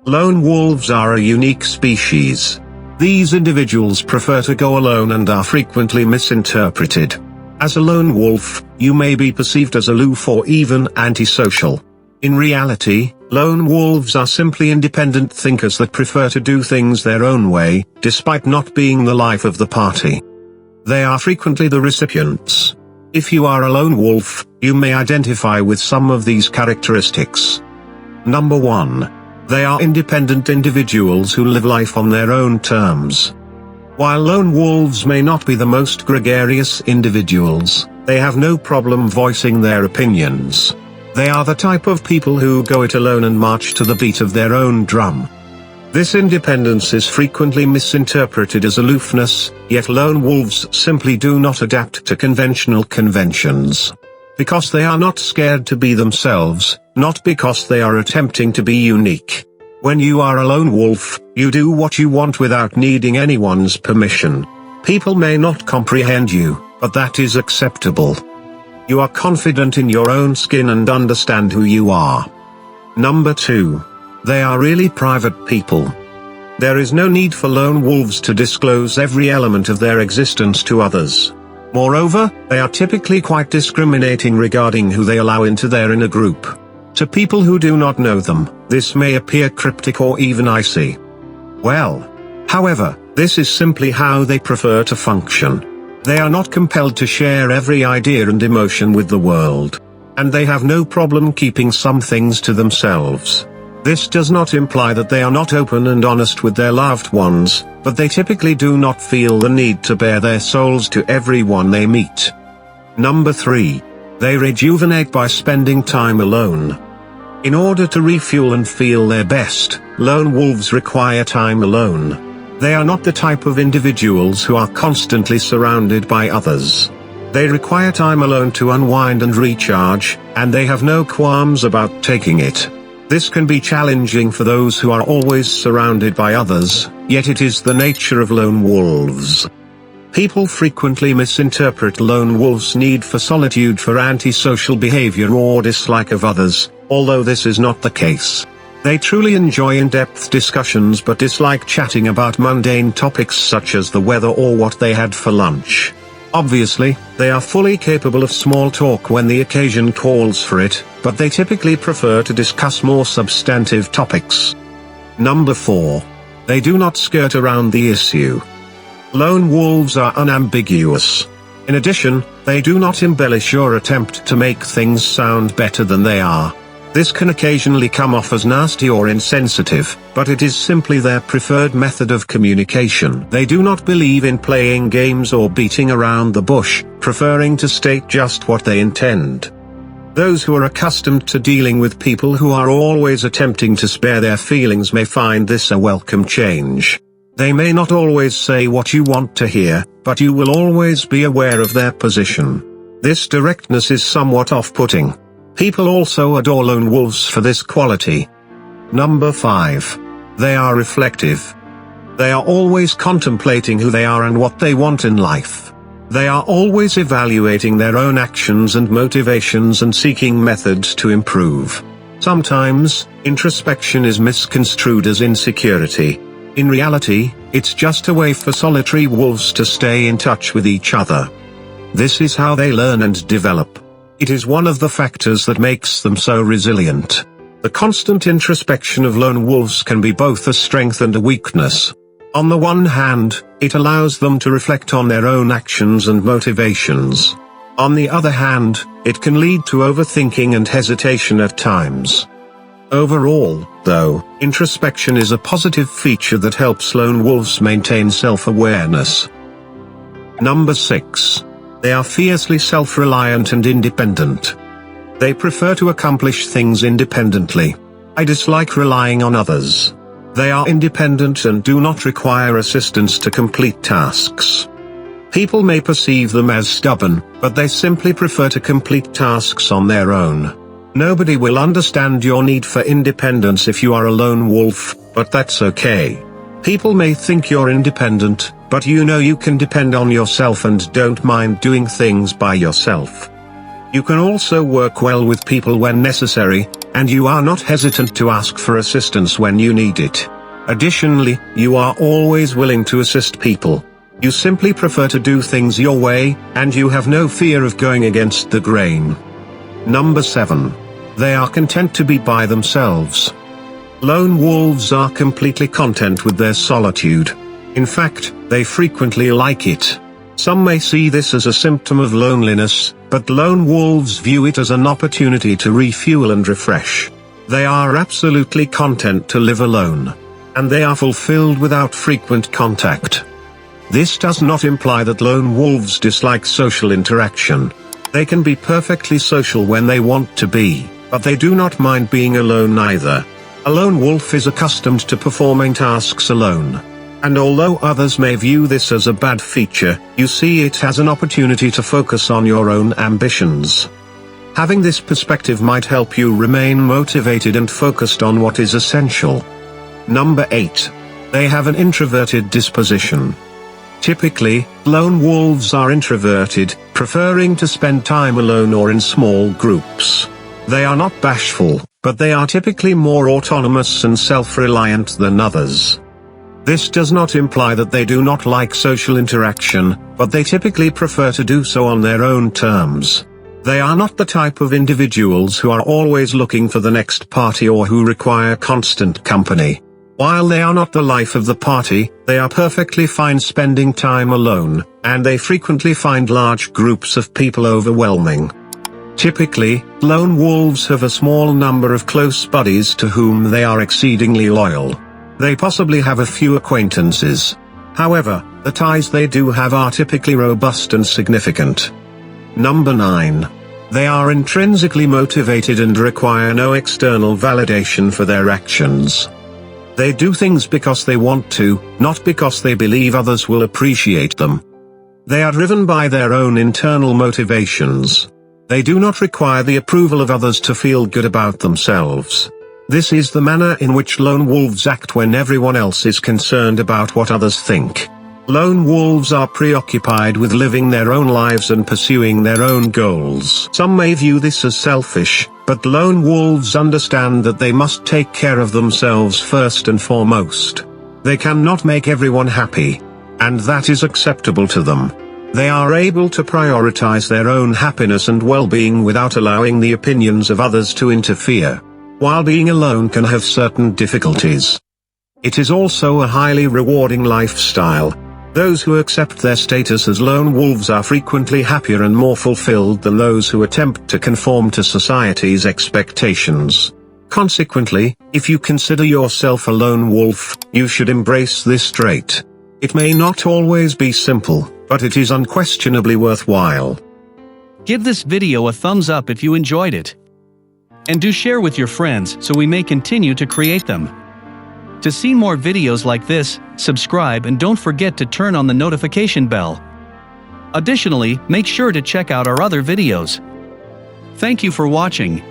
Lone wolves are a unique species. These individuals prefer to go alone and are frequently misinterpreted. As a lone wolf, you may be perceived as aloof or even antisocial. In reality, lone wolves are simply independent thinkers that prefer to do things their own way, despite not being the life of the party. They are frequently the recipients. If you are a lone wolf, you may identify with some of these characteristics. Number 1. They are independent individuals who live life on their own terms. While lone wolves may not be the most gregarious individuals, they have no problem voicing their opinions. They are the type of people who go it alone and march to the beat of their own drum. This independence is frequently misinterpreted as aloofness, yet lone wolves simply do not adapt to conventional conventions. Because they are not scared to be themselves, not because they are attempting to be unique. When you are a lone wolf, you do what you want without needing anyone's permission. People may not comprehend you, but that is acceptable. You are confident in your own skin and understand who you are. Number 2. They are really private people. There is no need for lone wolves to disclose every element of their existence to others. Moreover, they are typically quite discriminating regarding who they allow into their inner group. To people who do not know them, this may appear cryptic or even icy. However, this is simply how they prefer to function. They are not compelled to share every idea and emotion with the world. And they have no problem keeping some things to themselves. This does not imply that they are not open and honest with their loved ones, but they typically do not feel the need to bare their souls to everyone they meet. Number 3. They rejuvenate by spending time alone. In order to refuel and feel their best, lone wolves require time alone. They are not the type of individuals who are constantly surrounded by others. They require time alone to unwind and recharge, and they have no qualms about taking it. This can be challenging for those who are always surrounded by others, yet it is the nature of lone wolves. People frequently misinterpret lone wolves' need for solitude for antisocial behavior or dislike of others, although this is not the case. They truly enjoy in-depth discussions but dislike chatting about mundane topics such as the weather or what they had for lunch. Obviously, they are fully capable of small talk when the occasion calls for it, but they typically prefer to discuss more substantive topics. Number 4. They do not skirt around the issue. Lone wolves are unambiguous. In addition, they do not embellish or attempt to make things sound better than they are. This can occasionally come off as nasty or insensitive, but it is simply their preferred method of communication. They do not believe in playing games or beating around the bush, preferring to state just what they intend. Those who are accustomed to dealing with people who are always attempting to spare their feelings may find this a welcome change. They may not always say what you want to hear, but you will always be aware of their position. This directness is somewhat off-putting. People also adore lone wolves for this quality. Number 5. They are reflective. They are always contemplating who they are and what they want in life. They are always evaluating their own actions and motivations and seeking methods to improve. Sometimes, introspection is misconstrued as insecurity. In reality, it's just a way for solitary wolves to stay in touch with each other. This is how they learn and develop. It is one of the factors that makes them so resilient. The constant introspection of lone wolves can be both a strength and a weakness. On the one hand, it allows them to reflect on their own actions and motivations. On the other hand, it can lead to overthinking and hesitation at times. Overall, though, introspection is a positive feature that helps lone wolves maintain self-awareness. Number 6. They are fiercely self-reliant and independent. They prefer to accomplish things independently. I dislike relying on others. They are independent and do not require assistance to complete tasks. People may perceive them as stubborn, but they simply prefer to complete tasks on their own. Nobody will understand your need for independence if you are a lone wolf, but that's okay. People may think you're independent, but you know you can depend on yourself and don't mind doing things by yourself. You can also work well with people when necessary, and you are not hesitant to ask for assistance when you need it. Additionally, you are always willing to assist people. You simply prefer to do things your way, and you have no fear of going against the grain. Number 7. They are content to be by themselves. Lone wolves are completely content with their solitude. In fact, they frequently like it. Some may see this as a symptom of loneliness, but lone wolves view it as an opportunity to refuel and refresh. They are absolutely content to live alone. And they are fulfilled without frequent contact. This does not imply that lone wolves dislike social interaction. They can be perfectly social when they want to be, but they do not mind being alone either. A lone wolf is accustomed to performing tasks alone. And although others may view this as a bad feature, you see it as an opportunity to focus on your own ambitions. Having this perspective might help you remain motivated and focused on what is essential. Number 8. They have an introverted disposition. Typically, lone wolves are introverted, preferring to spend time alone or in small groups. They are not bashful, but they are typically more autonomous and self-reliant than others. This does not imply that they do not like social interaction, but they typically prefer to do so on their own terms. They are not the type of individuals who are always looking for the next party or who require constant company. While they are not the life of the party, they are perfectly fine spending time alone, and they frequently find large groups of people overwhelming. Typically, lone wolves have a small number of close buddies to whom they are exceedingly loyal. They possibly have a few acquaintances. However, the ties they do have are typically robust and significant. Number 9. They are intrinsically motivated and require no external validation for their actions. They do things because they want to, not because they believe others will appreciate them. They are driven by their own internal motivations. They do not require the approval of others to feel good about themselves. This is the manner in which lone wolves act when everyone else is concerned about what others think. Lone wolves are preoccupied with living their own lives and pursuing their own goals. Some may view this as selfish, but lone wolves understand that they must take care of themselves first and foremost. They cannot make everyone happy. And that is acceptable to them. They are able to prioritize their own happiness and well-being without allowing the opinions of others to interfere. While being alone can have certain difficulties, it is also a highly rewarding lifestyle. Those who accept their status as lone wolves are frequently happier and more fulfilled than those who attempt to conform to society's expectations. Consequently, if you consider yourself a lone wolf, you should embrace this trait. It may not always be simple, but it is unquestionably worthwhile. Give this video a thumbs up if you enjoyed it. And do share with your friends so we may continue to create them. To see more videos like this, subscribe and don't forget to turn on the notification bell. Additionally, make sure to check out our other videos. Thank you for watching.